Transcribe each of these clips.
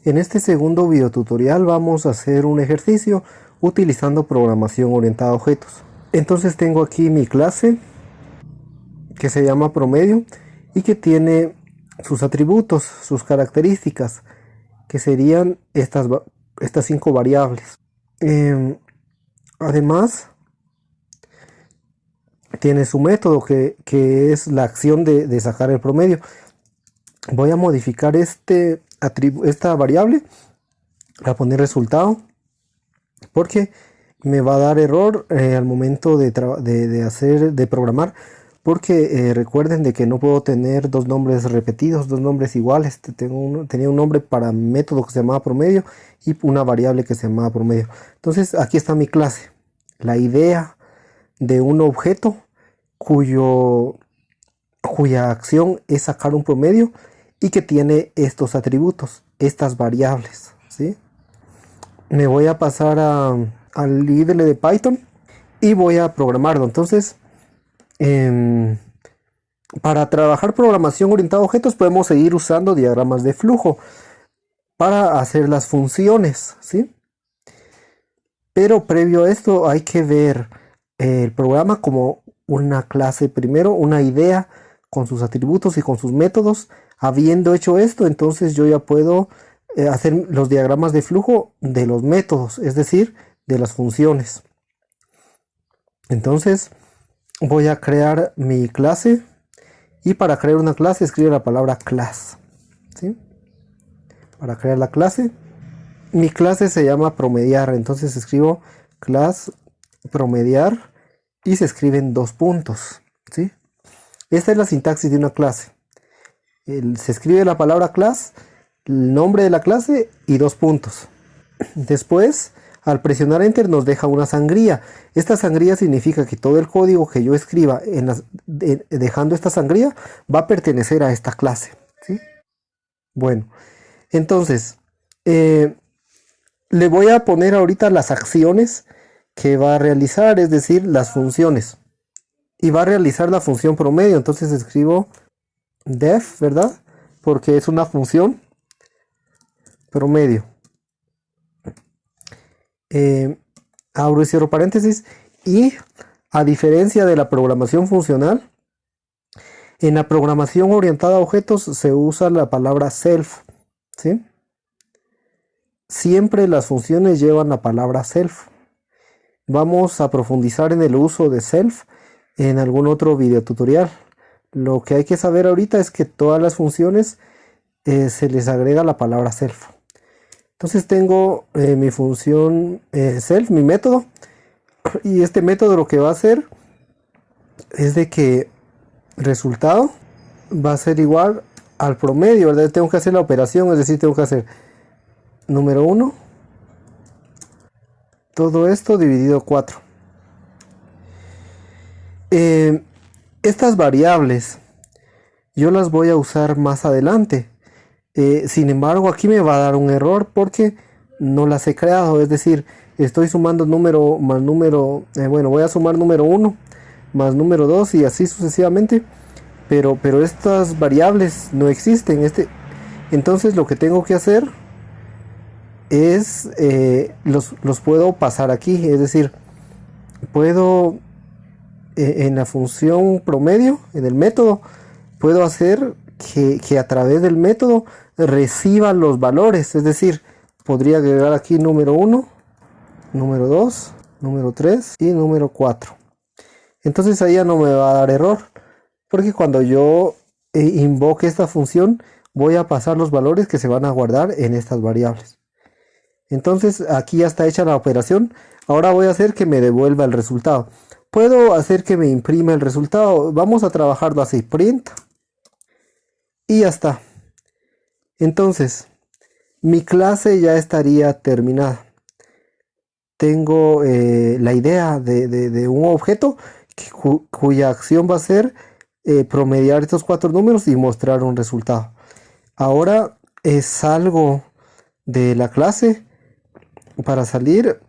En este segundo videotutorial vamos a hacer un ejercicio utilizando programación orientada a objetos. Entonces tengo aquí mi clase que se llama promedio y que tiene sus atributos, sus características, que serían estas 5 variables. Además, tiene su método que es la acción de sacar el promedio. Voy a modificar esta variable a poner resultado, porque me va a dar error al momento de programar, porque recuerden de que no puedo tener dos nombres repetidos, dos nombres iguales. Tenía un nombre para método que se llamaba promedio y una variable que se llamaba promedio. Entonces aquí está mi clase, la idea de un objeto cuya acción es sacar un promedio y que tiene estos atributos, estas variables, ¿sí? Me voy a pasar al IDLE de Python y voy a programarlo. Entonces, para trabajar programación orientada a objetos podemos seguir usando diagramas de flujo para hacer las funciones, ¿sí? Pero previo a esto hay que ver el programa como una clase primero, una idea con sus atributos y con sus métodos. Habiendo hecho esto, entonces yo ya puedo hacer los diagramas de flujo de los métodos, es decir, de las funciones. Entonces voy a crear mi clase y para crear una clase escribe la palabra class, ¿sí? Para crear la clase, mi clase se llama promediar, entonces escribo class promediar y se escriben 2 puntos, ¿sí? Esta es la sintaxis de una clase. Se escribe la palabra class, el nombre de la clase y 2 puntos. Después, al presionar enter nos deja una sangría. Esta sangría significa que todo el código que yo escriba dejando esta sangría va a pertenecer a esta clase, ¿sí? Bueno, entonces le voy a poner ahorita las acciones que va a realizar, es decir, las funciones. Y va a realizar la función promedio. Entonces escribo def, ¿verdad? Porque es una función promedio. Abro y cierro paréntesis. Y a diferencia de la programación funcional, en la programación orientada a objetos se usa la palabra self, ¿sí? Siempre las funciones llevan la palabra self. Vamos a profundizar en el uso de self en algún otro video tutorial. Lo que hay que saber ahorita es que todas las funciones se les agrega la palabra self. Entonces tengo mi función self, mi método, y este método lo que va a hacer es de que resultado va a ser igual al promedio, ¿verdad? Tengo que hacer la operación, es decir, tengo que hacer número 1, todo esto dividido 4. Estas variables yo las voy a usar más adelante. Sin embargo, aquí me va a dar un error porque no las he creado. Es decir, estoy sumando número más número. Bueno, voy a sumar número 1 más número 2 y así sucesivamente. Pero estas variables no existen. Entonces lo que tengo que hacer es los puedo pasar aquí. Es decir, puedo en la función promedio, en el método, puedo hacer que a través del método reciba los valores. Es decir, podría agregar aquí número 1, número 2, número 3 y número 4. Entonces ahí ya no me va a dar error, porque cuando yo invoque esta función voy a pasar los valores que se van a guardar en estas variables. Entonces aquí ya está hecha la operación. Ahora voy a hacer que me devuelva el resultado. Puedo hacer que me imprima el resultado. Vamos a trabajarlo así, print, y ya está. Entonces mi clase ya estaría terminada. Tengo la idea de un objeto cuya acción va a ser promediar estos 4 números y mostrar un resultado. Ahora salgo de la clase. Para salir,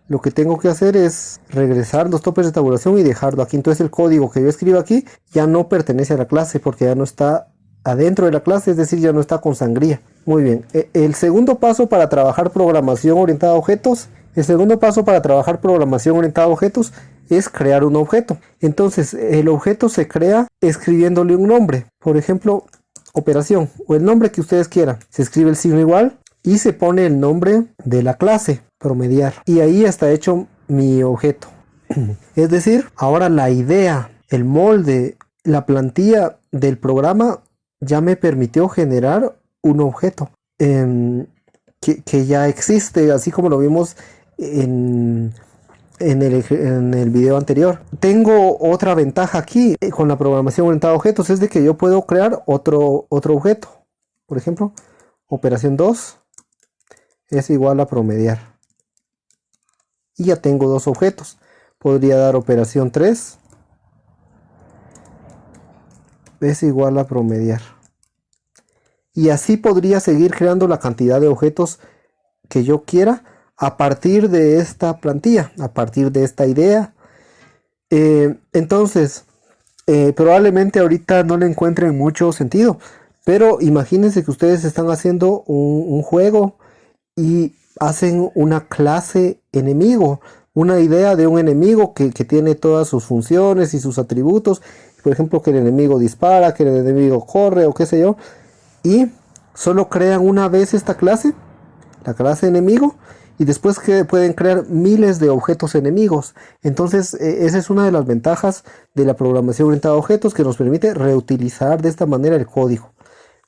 lo que tengo que hacer es regresar los topes de tabulación y dejarlo aquí. Entonces el código que yo escribo aquí ya no pertenece a la clase porque ya no está adentro de la clase, es decir, ya no está con sangría. Muy bien. El segundo paso para trabajar programación orientada a objetos. El segundo paso para trabajar programación orientada a objetos es crear un objeto. Entonces, el objeto se crea escribiéndole un nombre. Por ejemplo, operación o el nombre que ustedes quieran. Se escribe el signo igual y se pone el nombre de la clase, promediar. Y ahí está hecho mi objeto. Es decir, ahora la idea, el molde, la plantilla del programa ya me permitió generar un objeto que ya existe, así como lo vimos en el video anterior. Tengo otra ventaja aquí con la programación orientada a objetos, es de que yo puedo crear otro objeto. Por ejemplo, operación 2 es igual a promediar. Y ya tengo dos objetos. Podría dar operación 3 es igual a promediar. Y así podría seguir creando la cantidad de objetos que yo quiera a partir de esta plantilla, a partir de esta idea. Entonces, probablemente ahorita no le encuentren mucho sentido, pero imagínense que ustedes están haciendo un juego y hacen una clase enemigo, una idea de un enemigo que tiene todas sus funciones y sus atributos. Por ejemplo, que el enemigo dispara, que el enemigo corre o qué sé yo. Y solo crean una vez esta clase, la clase enemigo, y después que pueden crear miles de objetos enemigos. Entonces esa es una de las ventajas de la programación orientada a objetos, que nos permite reutilizar de esta manera el código.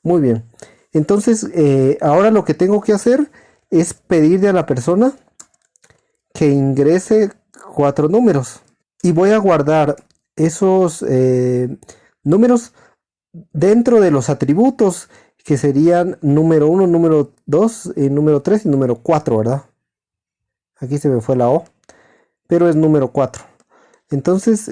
Muy bien, entonces ahora lo que tengo que hacer es pedirle a la persona que ingrese 4 números y voy a guardar esos números dentro de los atributos que serían número 1, número 2, número 3 y número 4, ¿verdad? Aquí se me fue la O, pero es número 4. Entonces,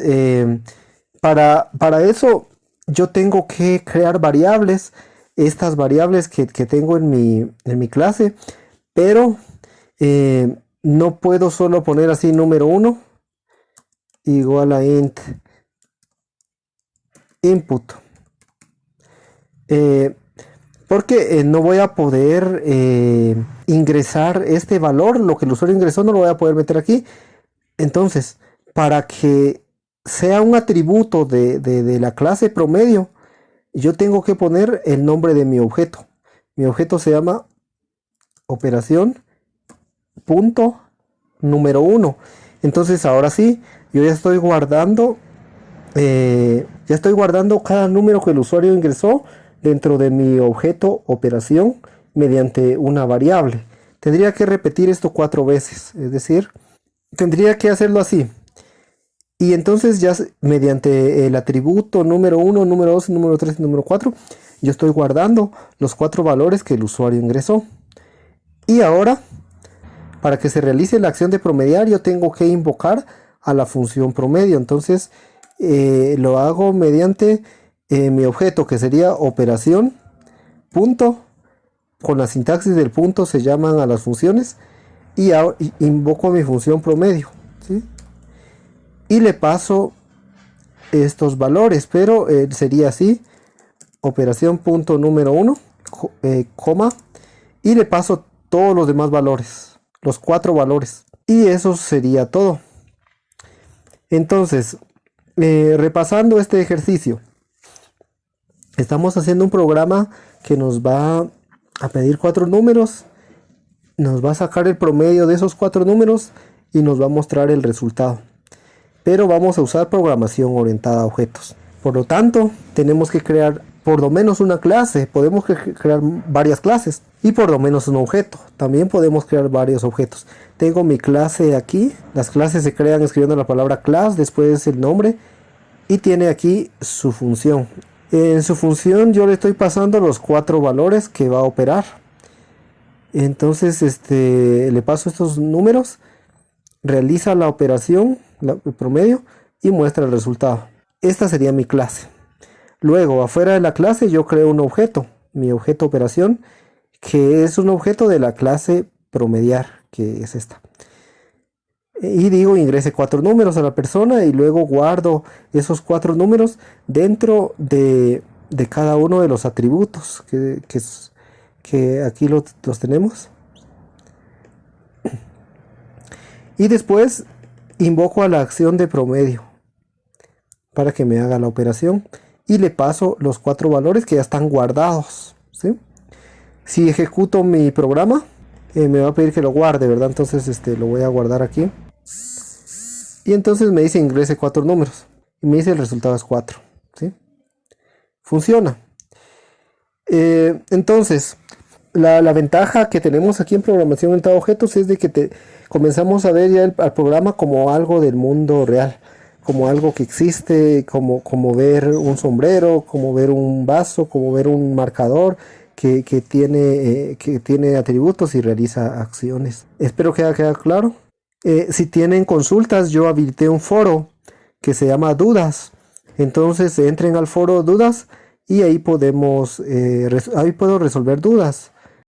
para eso yo tengo que crear variables, estas variables que tengo en mi clase, pero no puedo solo poner así número 1 igual a int input. Porque no voy a poder ingresar este valor, lo que el usuario ingresó no lo voy a poder meter aquí. Entonces, para que sea un atributo de la clase promedio, yo tengo que poner el nombre de mi objeto. Mi objeto se llama operación punto número 1. Entonces, ahora sí, yo ya estoy guardando cada número que el usuario ingresó dentro de mi objeto operación mediante una variable. Tendría que repetir esto 4 veces, es decir, tendría que hacerlo así. Y entonces ya mediante el atributo número 1, número 2, número 3 y número 4, yo estoy guardando los 4 valores que el usuario ingresó. Y ahora, para que se realice la acción de promediar, yo tengo que invocar a la función promedio. Entonces lo hago mediante mi objeto, que sería operación punto, con la sintaxis del punto se llaman a las funciones, y invoco mi función promedio, ¿sí? Y le paso estos valores, pero sería así, operación punto número 1, coma, y le paso todos los demás valores, los 4 valores, y eso sería todo. Entonces, repasando este ejercicio, estamos haciendo un programa que nos va a pedir 4 números, nos va a sacar el promedio de esos 4 números y nos va a mostrar el resultado. Pero vamos a usar programación orientada a objetos. Por lo tanto, tenemos que crear por lo menos una clase, podemos crear varias clases y por lo menos un objeto. También podemos crear varios objetos. Tengo mi clase aquí, las clases se crean escribiendo la palabra class, después el nombre y tiene aquí su función. En su función yo le estoy pasando los 4 valores que va a operar. Entonces le paso estos números, realiza la operación, el promedio, y muestra el resultado. Esta sería mi clase. Luego, afuera de la clase yo creo un objeto, mi objeto operación, que es un objeto de la clase promediar, que es esta. Y digo, ingrese 4 números a la persona y luego guardo esos 4 números dentro de cada uno de los atributos que aquí los tenemos. Y después invoco a la acción de promedio para que me haga la operación. Y le paso los 4 valores que ya están guardados, ¿sí? Si ejecuto mi programa, me va a pedir que lo guarde, ¿verdad? Entonces lo voy a guardar aquí. Y entonces me dice ingrese 4 números. Y me dice el resultado es 4, ¿sí? Funciona. Entonces, la ventaja que tenemos aquí en programación orientada a objetos es de que comenzamos a ver ya al programa como algo del mundo real, como algo que existe, como ver un sombrero, como ver un vaso, como ver un marcador que tiene atributos y realiza acciones. Espero que haya quedado claro. Si tienen consultas, yo habilité un foro que se llama Dudas. Entonces entren al foro Dudas y ahí puedo resolver dudas.